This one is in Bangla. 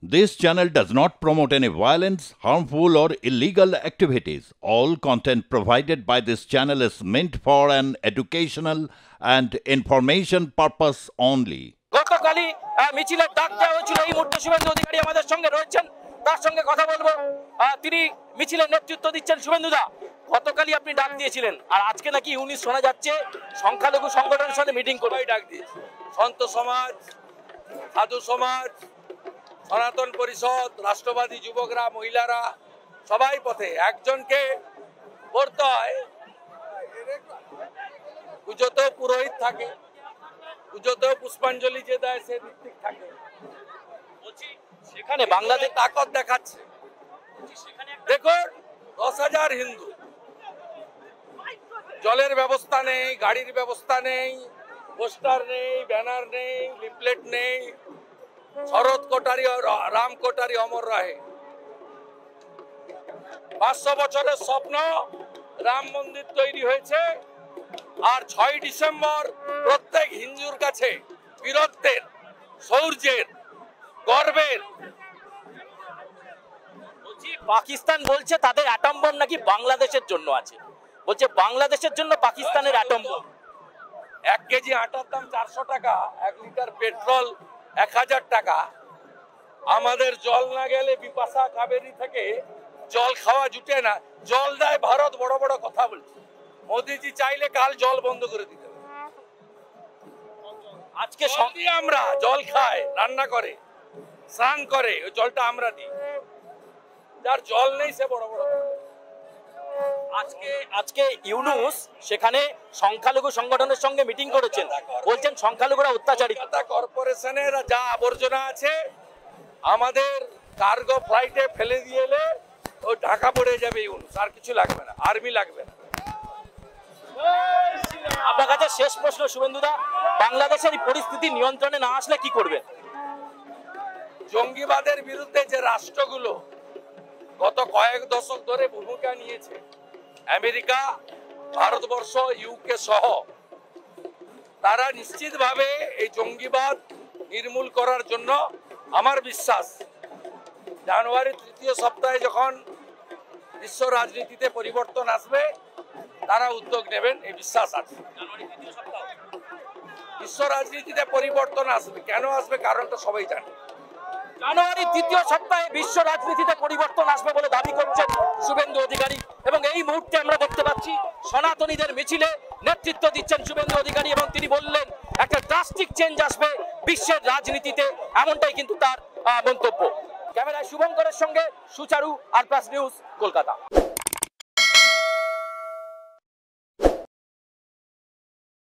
This channel does not promote any violence, harmful, or illegal activities. All content provided by this channel is meant for an educational and information purpose only. গতকালই মিছিলের ডাক দেওয়া হয়েছিল। এই মুহূর্তে শুভেন্দু অধিকারী আমাদের সঙ্গে রয়েছেন, তার সঙ্গে কথা বলবো। তিনি মিছিলের নেতৃত্ব দিচ্ছেন। শুভেন্দুদা, গতকালই আপনি ডাক দিয়েছিলেন, আর আজকে নাকি ইউনিস শোনা যাচ্ছে সংখ্যালঘু সংগঠনের সাথে মিটিং করবে। ডাক দিয়েছে সন্ত সমাজ, সাধু সমাজ, সনাতন পরিষদ, রাষ্ট্রবাদী যুবকরা, মহিলারা সবাই পথে। একজনকে করতে হয়, পুজোতেও পুরোহিত থাকে, পুজোতেও পুষ্পাঞ্জলি যে দেয় সে ভিত্তিক থাকে। বলছি সেখানে বাংলাদেশ তাকত দেখাচ্ছে। দেখুন 10,000 হিন্দু, জলের ব্যবস্থা নেই, গাড়ির ব্যবস্থা নেই, পোস্টার নেই, ব্যানার নেই, লিফলেট নেই। শরৎ কোটারি, রাম কোটারি, অমর রাহে 500 বছরের স্বপ্ন, রাম মন্দির তৈরি হয়েছে। আর 6 ডিসেম্বর প্রত্যেক হিন্দুর কাছে বীরত্বের, শৌর্যের, গর্বের। পাকিস্তান বলছে তাদের অ্যাটম বম নাকি বাংলাদেশের জন্য আছে। বলছে বাংলাদেশের জন্য পাকিস্তানের অ্যাটম বম। 1 কেজি আটার দাম 400 টাকা, 1 লিটার পেট্রোল 1000 টাকা। আমাদের জল না গেলে বিপাশা কাবেরী থেকে জল খাওয়া জুটে না। জল দেয় ভারত, বড় বড় কথা বলছে। মোদিজি চাইলে কাল জল বন্ধ করে দিতে হবে। আজকে আমরা জল খায়, রান্না করে, স্নান করে, ওই জলটা আমরা দিই। যার জল নেই সে বড় বড়। আজকে ইউনুস সেখানে সংখ্যালঘু সংগঠনের সঙ্গে মিটিং করেছেন, বলছেন সংখ্যালঘুরা অত্যাচারিত। কর্পোরেশনের যা আবর্জনা আছে আমাদের কার্গো ফ্লাইটে ফেলে দিয়ে এলে ও ঢাকা পড়ে যাবে ইউনুস, আর কিছু লাগবে না, আর্মি লাগবে না। আপনার কাছে শেষ প্রশ্ন শুভেন্দুদা, বাংলাদেশের এই পরিস্থিতি নিয়ন্ত্রণে না আসলে কি করবেন? জঙ্গিবাদের বিরুদ্ধে যে রাষ্ট্রগুলো গত কয়েক দশক ধরে ভূমিকা নিয়েছে, আমেরিকা, ভারতবর্ষ, ইউকে সহ, তারা নিশ্চিতভাবে এই জঙ্গিবাদ নির্মূল করার জন্য আমার বিশ্বাস জানুয়ারি 3য় সপ্তাহে যখন বিশ্ব রাজনীতিতে পরিবর্তন আসবে তারা উদ্যোগ নেবেন, এই বিশ্বাস আছে। বিশ্ব রাজনীতিতে পরিবর্তন আসবে, কেন আসবে কারণটা সবাই জানে। জানুয়ারি 3য় সপ্তাহে বিশ্ব রাজনীতিতে পরিবর্তন আসবে বলে দাবি করছেন শুভেন্দু অধিকারী, এবং এই মুহূর্তে আমরা দেখতে পাচ্ছি সনাতনীদের মিছিলে নেতৃত্ব দিচ্ছেন শুভেন্দু অধিকারী, এবং তিনি বললেন একটা ড্রাস্টিক চেঞ্জ আসবে বিশ্বের রাজনীতিতে, এমনটাই কিন্তু তার মন্তব্য। ক্যামেরায় শুভঙ্করের সঙ্গে সুচারু, আর প্লাস নিউজ, কলকাতা।